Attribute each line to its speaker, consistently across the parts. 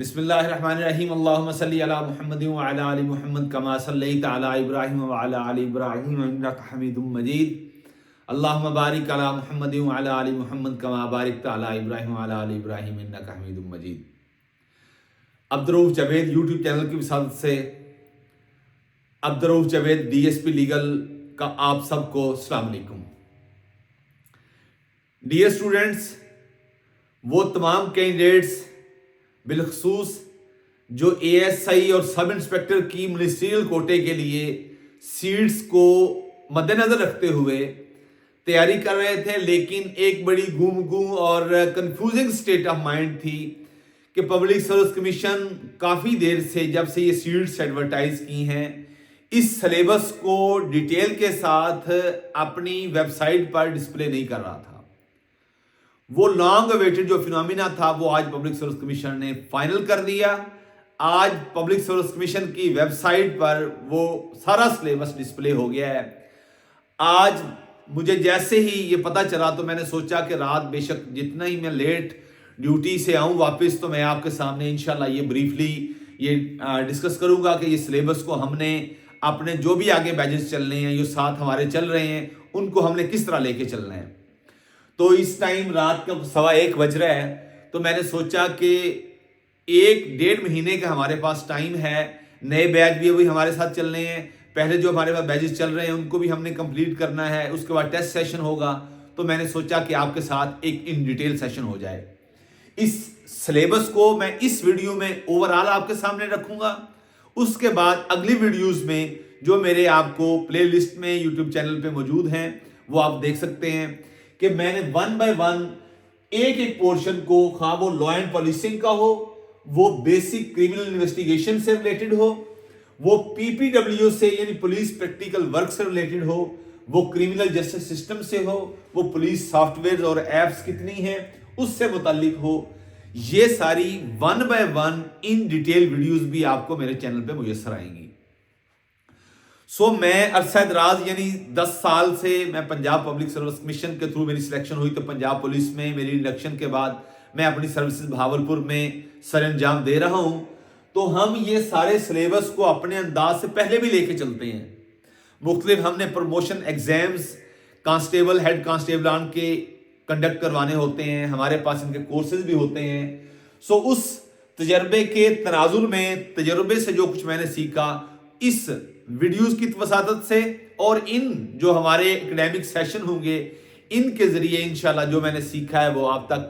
Speaker 1: بسم اللہ الرحمن الرحیم اللہم صلی علی محمد وعلی آل محمد کما صلیت علی ابراہیم وعلی آل ابراہیم انک حمید مجید اللہم بارک علی محمد وعلی آل محمد کما بارکت علی ابراہیم وعلی آل ابراہیم انک حمید مجید۔ عبدالرؤف جاوید یوٹیوب چینل کی وساطت سے Abdul Rauf Javed D S P legal کا آپ سب کو السلام علیکم۔ ڈیئر اسٹوڈنٹس، وہ تمام کینڈیڈیٹس بالخصوص جو اے ایس آئی اور سب انسپیکٹر کی منسٹریل کوٹے کے لیے سیٹس کو مد نظر رکھتے ہوئے تیاری کر رہے تھے، لیکن ایک بڑی گم اور کنفیوزنگ سٹیٹ آف مائنڈ تھی کہ پبلک سروس کمیشن کافی دیر سے جب سے یہ سیٹس ایڈورٹائز کی ہیں اس سلیبس کو ڈیٹیل کے ساتھ اپنی ویب سائٹ پر ڈسپلے نہیں کر رہا تھا۔ وہ لانگ اویٹڈ جو فینومینا تھا وہ آج پبلک سروس کمیشن نے فائنل کر دیا۔ آج پبلک سروس کمیشن کی ویب سائٹ پر وہ سارا سلیبس ڈسپلے ہو گیا ہے۔ آج مجھے جیسے ہی یہ پتہ چلا تو میں نے سوچا کہ رات بے شک جتنا ہی میں لیٹ ڈیوٹی سے آؤں واپس تو میں آپ کے سامنے انشاءاللہ یہ بریفلی یہ ڈسکس کروں گا کہ یہ سلیبس کو ہم نے اپنے جو بھی آگے بیچز چلنے ہیں جو ساتھ ہمارے چل رہے ہیں ان کو ہم نے کس طرح لے کے چلنا ہے۔ تو اس ٹائم رات کا 1:15 بج رہا ہے، تو میں نے سوچا کہ 1-1.5 مہینے کا ہمارے پاس ٹائم ہے، نئے بیچ بھی ابھی ہمارے ساتھ چلنے ہیں، پہلے جو ہمارے پاس بیچز چل رہے ہیں ان کو بھی ہم نے کمپلیٹ کرنا ہے، اس کے بعد ٹیسٹ سیشن ہوگا، تو میں نے سوچا کہ آپ کے ساتھ ایک ان ڈیٹیل سیشن ہو جائے۔ اس سلیبس کو میں اس ویڈیو میں اوورآل آپ کے سامنے رکھوں گا، اس کے بعد اگلی ویڈیوز میں جو میرے آپ کو پلے لسٹ میں یوٹیوب چینل پہ موجود ہیں وہ آپ دیکھ سکتے ہیں کہ میں نے 1 by 1 ایک پورشن کو، خواہ وہ لا اینڈ پولیسنگ کا ہو، وہ بیسک کریمنل انویسٹیگیشن سے ریلیٹڈ ہو، وہ PPW سے یعنی پولیس پریکٹیکل ورک سے ریلیٹڈ ہو، وہ کریمنل جسٹس سسٹم سے ہو، وہ پولیس سافٹ ویئر اور ایپس کتنی ہیں اس سے متعلق ہو، یہ ساری 1 by 1 ان ڈیٹیل ویڈیوز بھی آپ کو میرے چینل پہ میسر آئیں گی۔ میں عرصہ دراز یعنی 10 سال سے میں پنجاب پبلک سروس کمیشن کے تھرو میری سلیکشن ہوئی، تو پنجاب پولیس میں میری انڈکشن کے بعد میں اپنی سروسز بہاولپور میں سر انجام دے رہا ہوں۔ تو ہم یہ سارے سلیبس کو اپنے انداز سے پہلے بھی لے کے چلتے ہیں۔ مختلف ہم نے پروموشن ایگزامز کانسٹیبل ہیڈ کانسٹیبلان کے کنڈکٹ کروانے ہوتے ہیں، ہمارے پاس ان کے کورسز بھی ہوتے ہیں۔ اس تجربے کے تناظر میں تجربے سے جو کچھ میں نے سیکھا اس ویڈیوز کی وساطت سے اور ان جو ہمارے اکیڈیمک سیشن ہوں گے ان کے ذریعے انشاءاللہ جو میں نے سیکھا ہے وہ آپ تک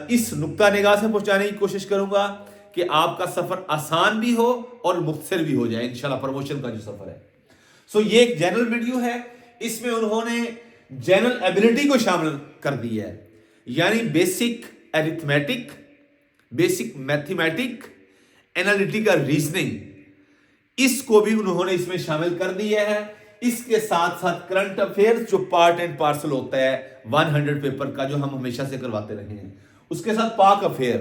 Speaker 1: اس نقطہ نگاہ سے پہنچانے کی کوشش کروں گا کہ آپ کا سفر آسان بھی ہو اور مختصر بھی ہو جائے انشاءاللہ پروموشن کا جو سفر ہے۔ یہ ایک جنرل ویڈیو ہے، اس میں انہوں نے جنرل ایبلٹی کو شامل کر دیا ہے، یعنی basic arithmetic, basic mathematic, analytical reasoning, اس کو بھی انہوں نے اس میں شامل کر دیا ہے۔ اس کے ساتھ ساتھ کرنٹ افیئر جو پارٹ اینڈ پارسل ہوتا ہے 100 پیپر کا جو ہم ہمیشہ سے کرواتے رہے ہیں، اس کے ساتھ پاک افیئر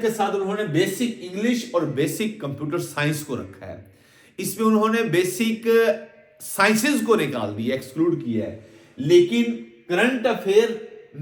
Speaker 1: کے ساتھ انہوں نے بیسک انگلش اور بیسک کمپیوٹر سائنس کو رکھا ہے۔ اس میں انہوں نے بیسک سائنسز کو نکال دیا، ایکسکلوڈ کیا ہے، لیکن کرنٹ افیئر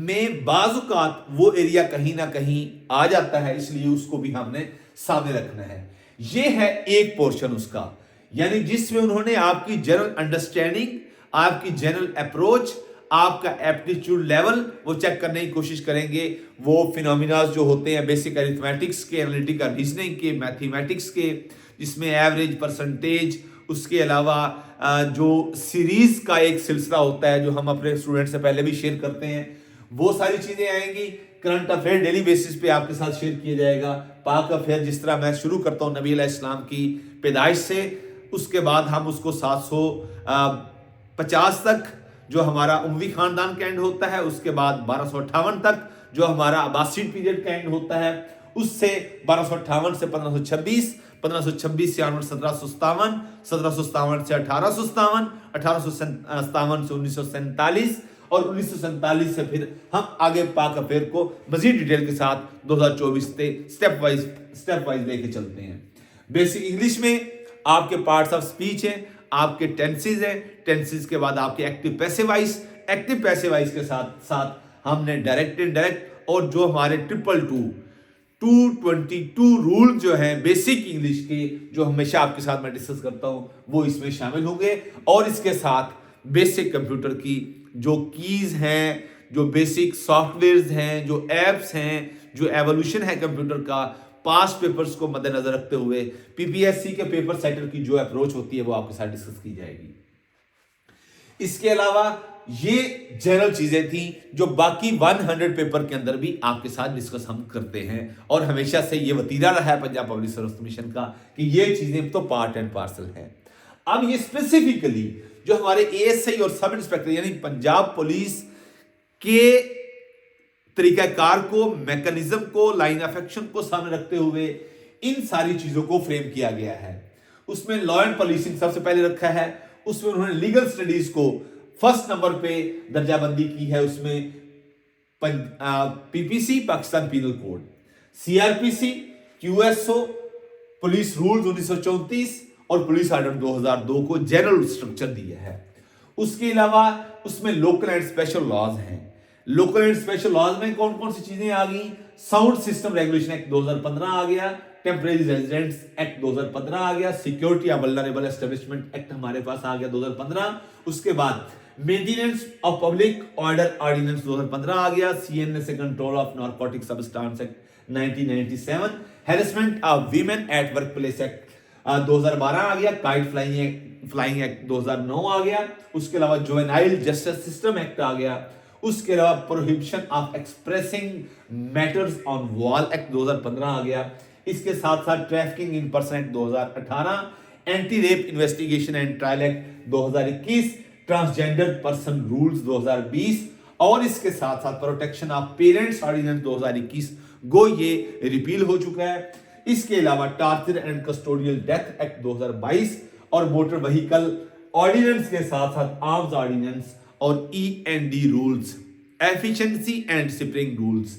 Speaker 1: میں بعض اوقات وہ ایریا کہیں نہ کہیں آ جاتا ہے، اس لیے اس کو بھی ہم نے سامنے رکھنا ہے۔ یہ ہے ایک پورشن اس کا، یعنی جس میں انہوں نے آپ کی جنرل انڈرسٹینڈنگ، آپ کی جنرل اپروچ، آپ کا ایپٹیچیوڈ لیول وہ چیک کرنے کی کوشش کریں گے۔ وہ فینومیناز جو ہوتے ہیں بیسک ایرتھمیٹکس کے، انالیٹیکل ریزننگ کے، میتھمیٹکس کے، جس میں ایوریج، پرسنٹیج، اس کے علاوہ جو سیریز کا ایک سلسلہ ہوتا ہے جو ہم اپنے اسٹوڈنٹ سے پہلے بھی شیئر کرتے ہیں، وہ ساری چیزیں آئیں گی۔ کرنٹ افیئر ڈیلی بیسس پہ آپ کے ساتھ شیئر کیا جائے گا۔ پاک افیئر جس طرح میں شروع کرتا ہوں نبی علیہ السلام کی پیدائش سے، اس کے بعد ہم اس کو 750 تک جو ہمارا اموی خاندان کا اینڈ ہوتا ہے، اس کے بعد 1258 تک جو ہمارا عباسیڈ پیریڈ کا اینڈ ہوتا ہے، اس سے 1258 سے 1526، 1526 سے 1757، 1757 سے 1857، 1857 سے 1947 اور 1947 سے پھر ہم آگے پاک افیئر کو مزید ڈیٹیل کے ساتھ 2024 سے سٹیپ وائز لے کے چلتے ہیں۔ بیسک انگلش میں آپ کے پارٹس آف سپیچ ہیں، آپ کے ٹینسز ہیں، ٹینسز کے بعد آپ کے ایکٹیو پیسیو وائس کے ساتھ ہم نے ڈائریکٹ انڈائریکٹ اور جو ہمارے 222 222 रूल जो हैं बेसिक इंग्लिश के, जो हमेशा आपके साथ मैं डिस्कस करता हूं, वो इसमें शामिल होंगे। और इसके साथ बेसिक कंप्यूटर की जो कीज हैं, जो बेसिक सॉफ्टवेयर्स हैं, जो एप्स हैं, जो एवोल्यूशन है कंप्यूटर का, पास्ट पेपर्स को मद्देनजर रखते हुए पीपीएससी के पेपर सेटर की जो अप्रोच होती है वो आपके साथ डिस्कस की जाएगी। इसके अलावा ये जनरल चीजें थी जो बाकी 100 पेपर के अंदर भी आपके साथ डिस्कस हम करते हैं, और हमेशा से ये वतीरा रहा है पंजाब पब्लिक सर्विस कमीशन का कि ये चीजें तो पार्ट एंड पार्सल है। अब ये स्पेसिफिकली जो हमारे एएसआई और सब इंस्पेक्टर यानी पंजाब पुलिस के तरीकाकार को, मैकेनिज्म को, लाइन ऑफ एक्शन को सामने रखते हुए इन सारी चीजों को फ्रेम किया गया है। उसमें लॉ एंड पुलिसिंग सबसे पहले रखा है, उसमें उन्होंने लीगल स्टडीज को फर्स्ट नंबर पे दर्जाबंदी की है। उसमें PPC Pakistan penal code, CrPC, QSO, police rules 1934 और पुलिस आर्डर 2002 को जनरल स्ट्रक्चर दिया है। उसके अलावा उसमें लोकल एंड स्पेशल लॉज हैं। लोकल एंड स्पेशल लॉज में कौन कौन सी चीजें आ गई? साउंड सिस्टम रेगुलेशन एक्ट 2015 आ गया, टेम्परेरी रेजिडेंट्स एक्ट 2015 आ गया, security of vulnerable establishment act हमारे पास आ गया 2015। उसके बाद maintenance of public order ordinance 2015 आ गया, सीएनए से control of narcotic substance act 1997, harassment of women at work place act 2012 आ गया, काइट फ्लाइंग एक्ट 2009 आ गया। उसके अलावा जुवेनाइल जस्टिस सिस्टम एक्ट आ गया। उसके अलावा prohibition of expressing matters on wall act 2015 आ गया। इसके साथ साथ trafficking in person act 2018, anti rape investigation and trial act 2021, transgender person rules 2020 और इसके साथ साथ प्रोटेक्शन ऑफ पेरेंट्स ऑर्डिनेंस 2021 गो ये रिपील हो चुका है। इसके अलावा torture and custodial death act 2022 और मोटर व्हीकल ऑर्डिनेंस के साथ साथ आर्म्स ऑर्डिनेंस और E and D rules, efficiency and spring rules,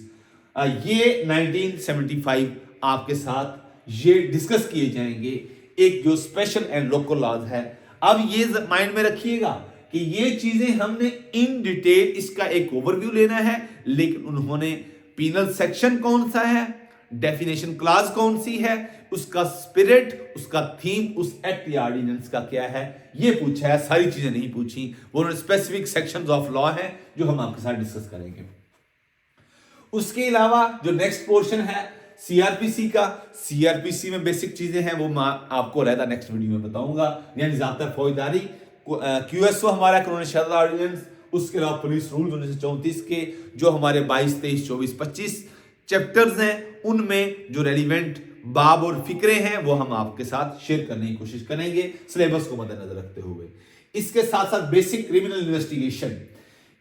Speaker 1: ये 1975 आपके साथ ये डिस्कस किए जाएंगे। एक जो स्पेशल एंड लोकल लॉज है, अब ये माइंड में रखिएगा कि ये चीजें हमने इन डिटेल इसका एक ओवरव्यू लेना है, लेकिन उन्होंने पीनल सेक्शन कौन सा है, डेफिनेशन क्लास कौन सी है, उसका स्पिरिट, उसका थीम, उस एक्ट या ऑर्डिनेंस का क्या है, ये पूछा है। सारी चीजें नहीं पूछी, वो स्पेसिफिक सेक्शंस ऑफ लॉ है जो हम आपके साथ डिस्कस करेंगे। उसके अलावा जो नेक्स्ट पोर्शन है सीआरपीसी का, सीआरपीसी में बेसिक चीजें हैं वो मैं आपको रहता नेक्स्ट वीडियो में बताऊंगा, यानी ज़ाब्ता फौजदारी, क्यूएसओ हमारा कानून शरियत ऑर्डिनेंस, उसके अलावा पुलिस रूल 1934 के जो हमारे 22, 23, 24, 25 चैप्टर्स हैं, उनमें जो रेलिवेंट बाब और फिक्रे हैं वो हम आपके साथ शेयर करने की कोशिश करेंगे सिलेबस को मद्देनजर रखते हुए। इसके साथ साथ बेसिक क्रिमिनल इन्वेस्टिगेशन,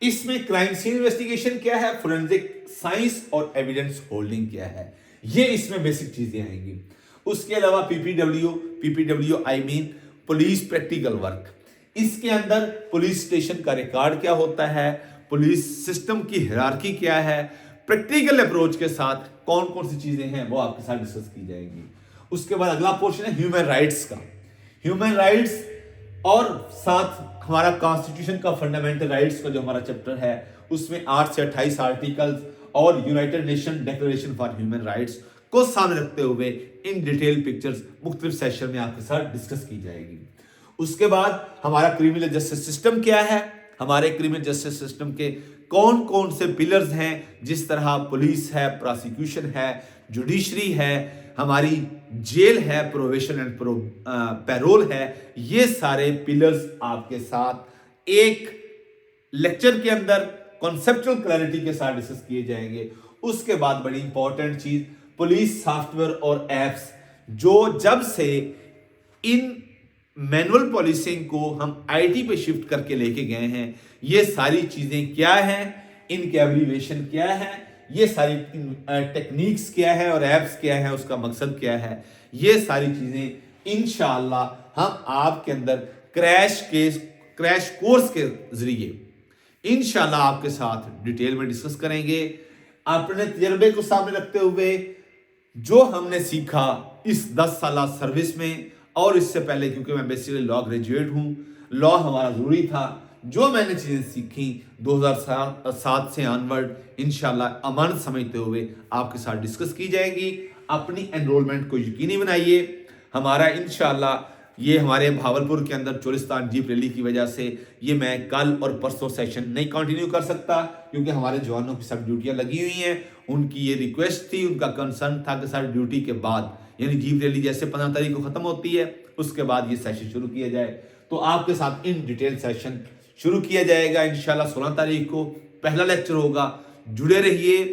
Speaker 1: इसमें क्राइम सीन इन्वेस्टिगेशन क्या है, फोरेंसिक साइंस और एविडेंस होल्डिंग क्या है, ये इसमें बेसिक चीजें आएंगी। उसके अलावा PPW I mean police practical work, इसके अंदर पुलिस स्टेशन का रिकॉर्ड क्या होता है, पुलिस सिस्टम की हायरार्की क्या है, प्रैक्टिकल अप्रोच के साथ कौन कौन सी चीजें हैं वो आपके साथ डिस्कस की जाएंगी। उसके बाद अगला पोर्शन है ह्यूमन राइट्स का, ह्यूमन राइट्स और साथ हमारा कॉन्स्टिट्यूशन का फंडामेंटल राइट्स का जो हमारा चैप्टर है उसमें 8 से 28 आर्टिकल्स और United nation declaration for human rights को सामने रखते हुए इन डिटेल पिक्चर्स मुख्तलिफ सेशन में आपके साथ डिस्कस की जाएगी। उसके बाद हमारा क्रिमिनल जस्टिस सिस्टम क्या है, हमारे क्रिमिनल जस्टिस सिस्टम के कौन कौन से पिलर्स हैं, जिस तरह पुलिस है, प्रोसिक्यूशन है, जुडिशरी है, हमारी जेल है, प्रोबेशन एंड पैरोल है, ये सारे पिलर्स आपके साथ एक लेक्चर के अंदर कॉन्सेप्चुअल क्लैरिटी के साथ डिस्कस किए जाएंगे। उसके बाद बड़ी इंपॉर्टेंट चीज पुलिस सॉफ्टवेयर और एप्स, जो जब से इन मैनुअल पुलिसिंग को हम आईटी पे शिफ्ट करके लेके गए हैं, ये सारी चीजें क्या हैं, इनके एब्रीविएशन क्या है, ये सारी टेक्निक्स क्या है और एप्स क्या है, उसका मकसद क्या है, ये सारी चीजें इंशाअल्लाह हम आपके अंदर क्रैश कोर्स के जरिए इंशाअल्लाह आपके साथ डिटेल में डिस्कस करेंगे। अपने तजर्बे को सामने रखते हुए जो हमने सीखा इस 10 साल सर्विस में, और इससे पहले क्योंकि मैं बेसिकली लॉ ग्रेजुएट हूं, लॉ हमारा जरूरी था, जो मैंने चीज़ें सीखी 2007 से ऑनवर्ड इंशाल्लाह अमानत समझते हुए आपके साथ डिस्कस की जाएगी। अपनी एनरोलमेंट को यकीनी बनाइए। हमारा इंशाल्लाह ये हमारे भावलपुर के अंदर चोलिस्तान जीप रैली की वजह से ये मैं कल और परसों सेशन नहीं कंटिन्यू कर सकता, क्योंकि हमारे जवानों की सब ड्यूटियां लगी हुई हैं। उनकी ये रिक्वेस्ट थी, उनका कंसर्न था कि सर ड्यूटी के बाद यानी जीप रैली जैसे 15 तारीख को ख़त्म होती है उसके बाद ये सेशन शुरू किया जाए, तो आपके साथ इन डिटेल सेशन शुरू किया जाएगा इंशाल्लाह 16 तारीख को। पहला लेक्चर होगा, जुड़े रहिए,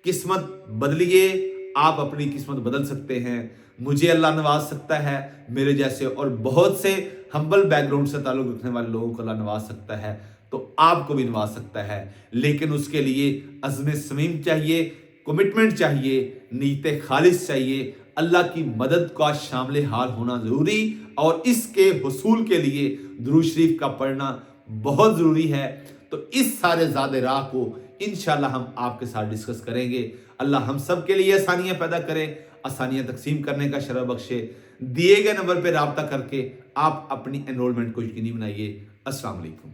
Speaker 1: किस्मत बदलिए, आप अपनी किस्मत बदल सकते हैं। मुझे अल्लाह नवाज सकता है, मेरे जैसे और बहुत से हम्बल बैकग्राउंड से ताल्लुक़ रखने वाले लोगों को अल्लाह नवाज सकता है, तो आपको भी नवाज सकता है। लेकिन उसके लिए अज़्म समीम चाहिए, कमिटमेंट चाहिए, नीयत खालिस चाहिए, अल्लाह की मदद का शामिल हाल होना ज़रूरी, और इसके हुसूल के लिए दुरूद शरीफ का पढ़ना बहुत ज़रूरी है। तो इस सारे ज़ादे राह को इंशाल्लाह हम आपके साथ डिस्कस करेंगे। अल्लाह हम सब के लिए आसानियाँ पैदा करे, आसानियाँ तकसीम करने का शरफ बख्शे। दिए गए नंबर पर राब्ता करके आप अपनी एनरोलमेंट को यकीनी बनाइए। अस्सलाम वालेकुम।